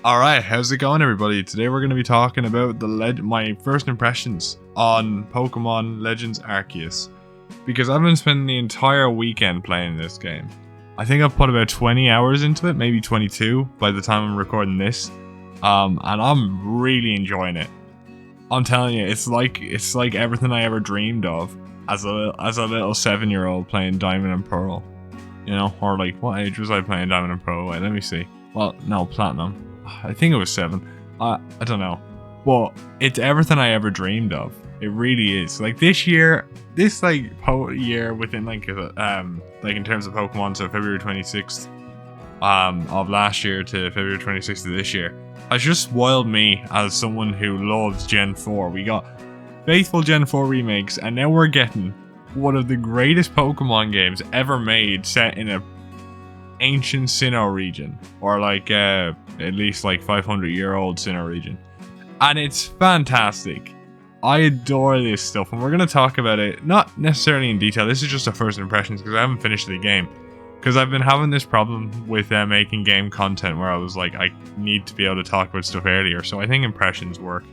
Alright, how's it going everybody? Today we're going to be talking about my first impressions on Pokemon Legends Arceus. Because I've been spending the entire weekend playing this game. I think I've put about 20 hours into it, maybe 22 by the time I'm recording this. And I'm really enjoying it. I'm telling you, it's like everything I ever dreamed of as a little 7-year-old playing Diamond and Pearl. You know, or like, what age was I playing Diamond and Pearl? Wait, let me see. Well, no, Platinum. I think it was 7. I don't know. But it's everything I ever dreamed of. It really is. Like this year, year within like in terms of Pokemon, so February 26th of last year to February 26th of this year, has just spoiled me as someone who loves Gen 4. We got faithful Gen 4 remakes, and now we're getting one of the greatest Pokemon games ever made, set in a ancient Sinnoh region, or like at least like 500-year-old Sinnoh region, and it's fantastic. I adore this stuff, and we're going to talk about it not necessarily in detail. This is just a first impressions because I haven't finished the game, because I've been having this problem with making game content where I was like, I need to be able to talk about stuff earlier, so I think impressions work.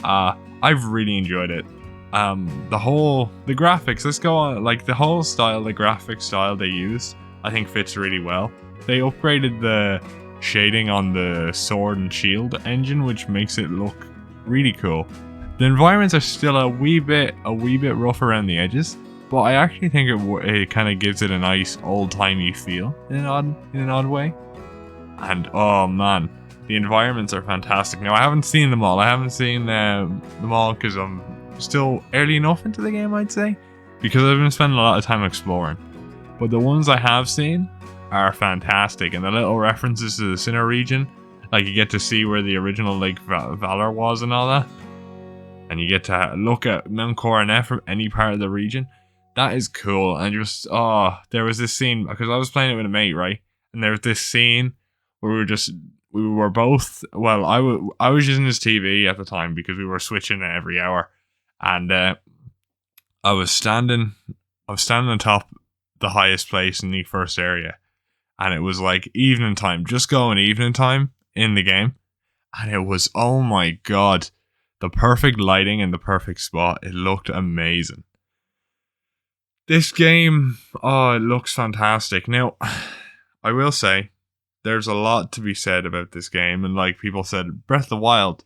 I've really enjoyed it. The graphics, let's go on, like the whole style, the graphic style they use, I think fits really well. They upgraded the shading on the sword and shield engine, which makes it look really cool. The environments are still a wee bit rough around the edges, but I actually think it kind of gives it a nice old-timey feel in an odd way. And oh man, the environments are fantastic. Now I haven't seen them all. I haven't seen them all because I'm still early enough into the game, I'd say, because I've been spending a lot of time exploring. But the ones I have seen are fantastic, and the little references to the Sinnoh region, like you get to see where the original Lake Valor was and all that, and you get to look at Mount Coronet from any part of the region. That is cool. And just, there was this scene, because I was playing it with a mate, right? And there was this scene where we were both, well, I was using his TV at the time because we were switching it every hour, and I was standing on top the highest place in the first area, and it was like evening time, just going evening time in the game, and it was, oh my god, the perfect lighting and the perfect spot. It looked amazing. This game, it looks fantastic. Now, I will say, there's a lot to be said about this game, and like people said, Breath of the Wild,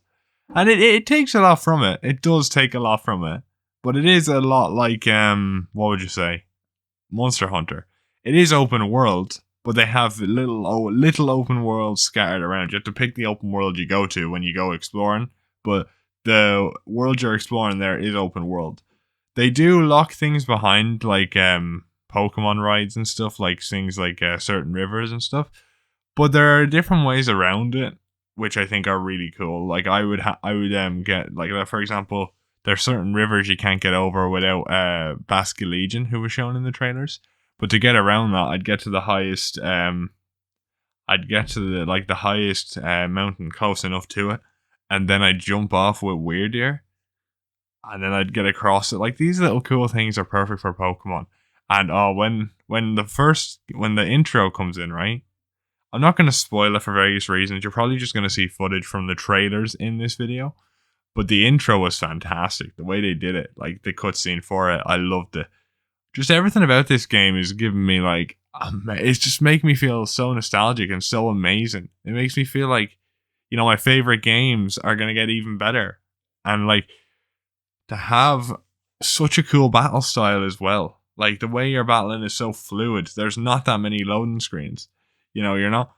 and it takes a lot from it. It does take a lot from it, but it is a lot like, what would you say? Monster Hunter. It is open world, but they have little open worlds scattered around. You have to pick the open world you go to when you go exploring, but the world you're exploring there is open world. They do lock things behind, like Pokemon rides and stuff, like things like certain rivers and stuff, but there are different ways around it, which I think are really cool. Like I would get, like, for example, there's certain rivers you can't get over without Basculegion, who was shown in the trailers. But to get around that, I'd get to the highest, the highest mountain close enough to it, and then I'd jump off with Weirdeer, and then I'd get across it. Like, these little cool things are perfect for Pokemon. And when the intro comes in, right? I'm not going to spoil it for various reasons. You're probably just going to see footage from the trailers in this video. But the intro was fantastic. The way they did it, like the cutscene for it, I loved it. Just everything about this game is giving me like, it's just making me feel so nostalgic and so amazing. It makes me feel like, you know, my favorite games are going to get even better. And like, to have such a cool battle style as well. Like, the way you're battling is so fluid. There's not that many loading screens. You know,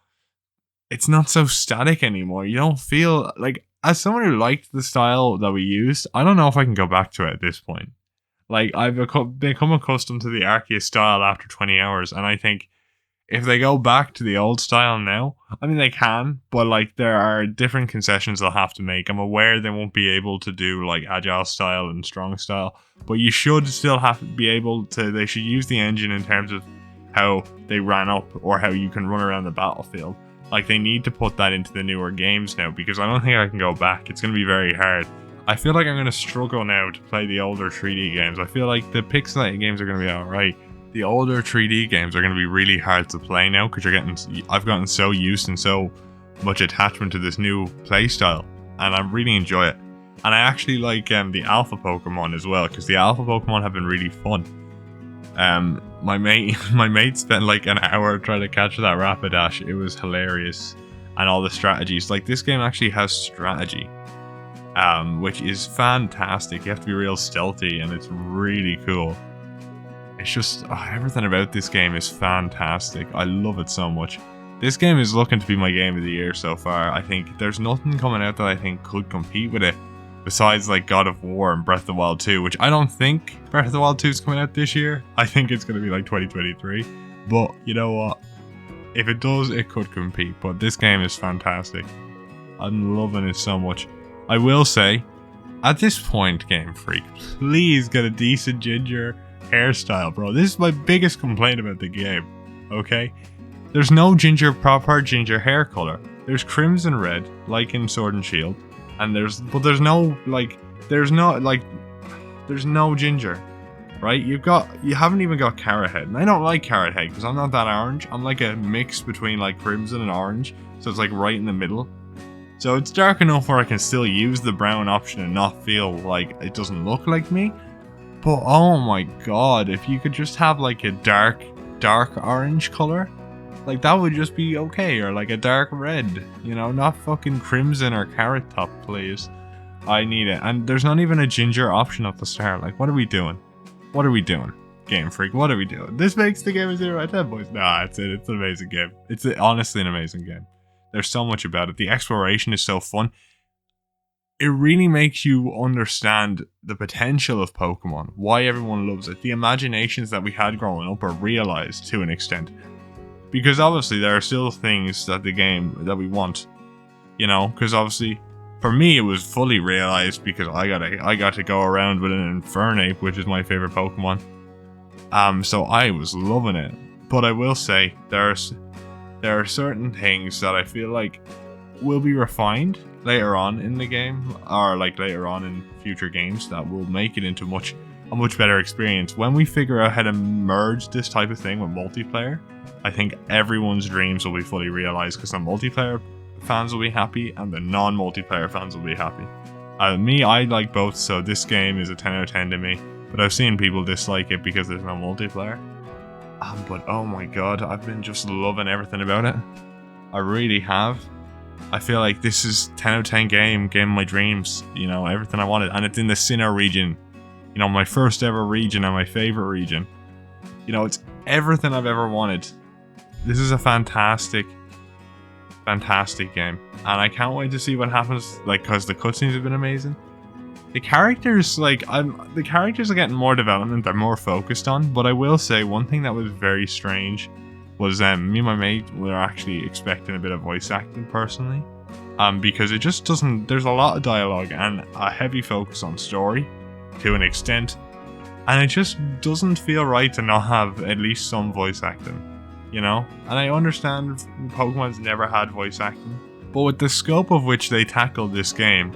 it's not so static anymore. You don't feel like, as someone who liked the style that we used, I don't know if I can go back to it at this point. Like, I've become accustomed to the Arceus style after 20 hours, and I think if they go back to the old style now, I mean, they can, but like, there are different concessions they'll have to make. I'm aware they won't be able to do like agile style and strong style, but you should still have to be able to, they should use the engine in terms of how they ran up or how you can run around the battlefield. Like, they need to put that into the newer games now, because I don't think I can go back. It's going to be very hard. I feel like I'm going to struggle now to play the older 3D games. I feel like the pixelated games are going to be alright. The older 3D games are going to be really hard to play now, because I've gotten so used and so much attachment to this new playstyle, and I really enjoy it. And I actually like the alpha Pokemon as well, because the alpha Pokemon have been really fun. My mate spent like an hour trying to catch that Rapidash. It was hilarious, and all the strategies. Like, this game actually has strategy, which is fantastic. You have to be real stealthy, and it's really cool. It's just everything about this game is fantastic. I love it so much. This game is looking to be my game of the year so far. I think there's nothing coming out that I think could compete with it, besides like God of War and Breath of the Wild 2, which I don't think Breath of the Wild 2 is coming out this year. I think it's going to be like 2023. But you know what? If it does, it could compete. But this game is fantastic. I'm loving it so much. I will say, at this point, Game Freak, please get a decent ginger hairstyle, bro. This is my biggest complaint about the game. Okay? There's no proper ginger hair color. There's crimson red, like in Sword and Shield. And there's no ginger, right? You haven't even got carrot head, and I don't like carrot head because I'm not that orange. I'm like a mix between like crimson and orange, so it's like right in the middle. So it's dark enough where I can still use the brown option and not feel like it doesn't look like me. But oh my god, if you could just have like a dark orange color, like that would just be okay, or like a dark red, you know, not fucking crimson or carrot top, please. I need it. And there's not even a ginger option at the start. Like, what are we doing? What are we doing? Game Freak, what are we doing? This makes the game a 0 out of 10, boys. Nah, it's an amazing game. It's honestly an amazing game. There's so much about it. The exploration is so fun. It really makes you understand the potential of Pokemon, why everyone loves it. The imaginations that we had growing up are realized to an extent. Because obviously there are still things that we want, you know, because obviously for me it was fully realized because I got to go around with an Infernape, which is my favorite Pokemon. So I was loving it. But I will say there are certain things that I feel like will be refined later on in the game, or like later on in future games, that will make it into a much better experience. When we figure out how to merge this type of thing with multiplayer, I think everyone's dreams will be fully realized, because the multiplayer fans will be happy and the non-multiplayer fans will be happy. I like both, so this game is a 10 out of 10 to me, but I've seen people dislike it because there's no multiplayer. But oh my god, I've been just loving everything about it. I really have. I feel like this is 10 out of 10 game of my dreams, you know, everything I wanted. And it's in the Sinnoh region, you know, my first ever region and my favorite region. You know, it's everything I've ever wanted. This is a fantastic game, and I can't wait to see what happens, like, because the cutscenes have been amazing. The characters, the characters are getting more development, they're more focused on, but I will say one thing that was very strange was me and my mate were actually expecting a bit of voice acting personally, because it just doesn't, there's a lot of dialogue and a heavy focus on story to an extent, and it just doesn't feel right to not have at least some voice acting. You know, and I understand Pokemon's never had voice acting, but with the scope of which they tackled this game,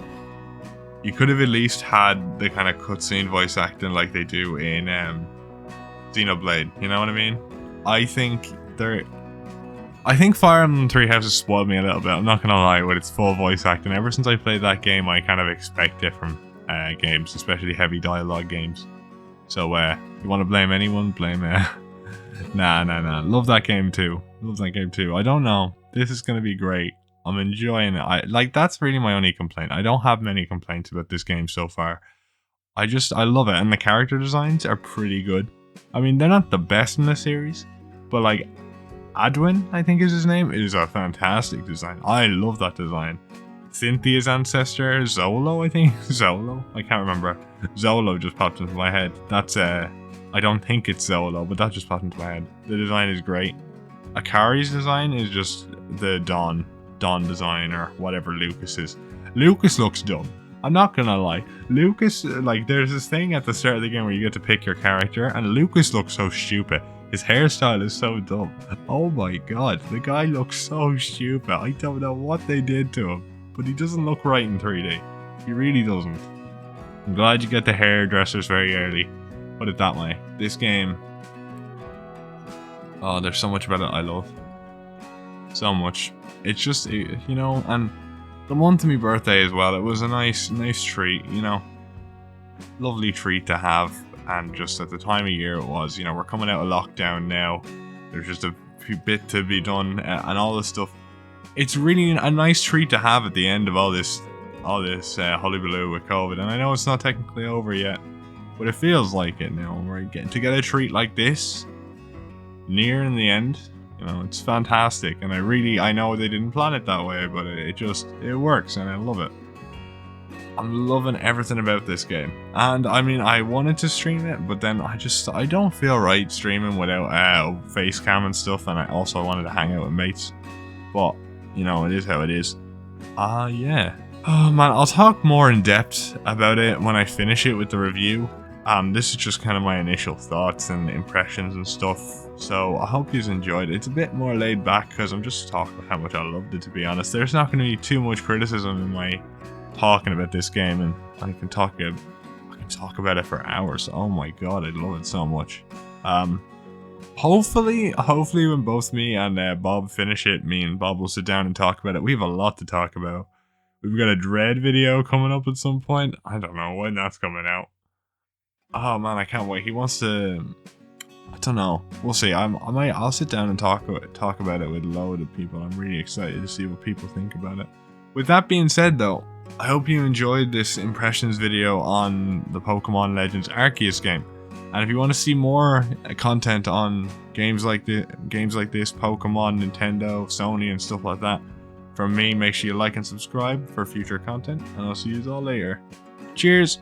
you could have at least had the kind of cutscene voice acting like they do in Xenoblade. You know what I mean? I think Fire Emblem Three Houses spoiled me a little bit. I'm not gonna lie, with its full voice acting. Ever since I played that game, I kind of expect it from games, especially heavy dialogue games. So, you want to blame anyone? Blame Nah. Love that game too. I don't know. This is gonna be great. I'm enjoying it. That's really my only complaint. I don't have many complaints about this game so far. I love it, and the character designs are pretty good. I mean, they're not the best in the series, but like Adwin, I think is his name, is a fantastic design. I love that design. Cynthia's ancestor, Zolo, I think. Zolo? I can't remember. Zolo just popped into my head. That's I don't think it's Zolo, but that just popped into my head. The design is great. Akari's design is just the Dawn design, or whatever Lucas is. Lucas looks dumb. I'm not gonna lie. Lucas, there's this thing at the start of the game where you get to pick your character, and Lucas looks so stupid. His hairstyle is so dumb. Oh my god, the guy looks so stupid. I don't know what they did to him, but he doesn't look right in 3D. He really doesn't. I'm glad you get the hairdressers very early. Put it that way. This game, oh, there's so much about it I love. So much. it's just, you know, and the month of my birthday as well, it was a nice treat, you know. Lovely treat to have, and just at the time of year it was, you know, we're coming out of lockdown now. There's just a few bit to be done and all this stuff. It's really a nice treat to have at the end of all this hullabaloo with COVID. And I know it's not technically over yet, but it feels like it now. We're getting to get a treat like this near in the end. You know, it's fantastic, and I know they didn't plan it that way, but it works, and I love it. I'm loving everything about this game, and I mean, I wanted to stream it, but then I don't feel right streaming without face cam and stuff, and I also wanted to hang out with mates, but you know, it is how it is. Yeah. Oh man, I'll talk more in depth about it when I finish it with the review. This is just kind of my initial thoughts and impressions and stuff. So I hope you enjoyed it. It's a bit more laid back because I'm just talking about how much I loved it, to be honest. There's not going to be too much criticism in my talking about this game, and I can talk about it for hours. Oh my god, I love it so much. Hopefully when both me and Bob finish it, me and Bob will sit down and talk about it. We have a lot to talk about. We've got a Dread video coming up at some point. I don't know when that's coming out. Oh man, I can't wait. He wants to. I don't know. We'll see. I'll sit down and talk about it with a load of people. I'm really excited to see what people think about it. With that being said, though, I hope you enjoyed this impressions video on the Pokemon Legends Arceus game. And if you want to see more content on games like this, Pokemon, Nintendo, Sony, and stuff like that, from me, make sure you like and subscribe for future content. And I'll see you all later. Cheers.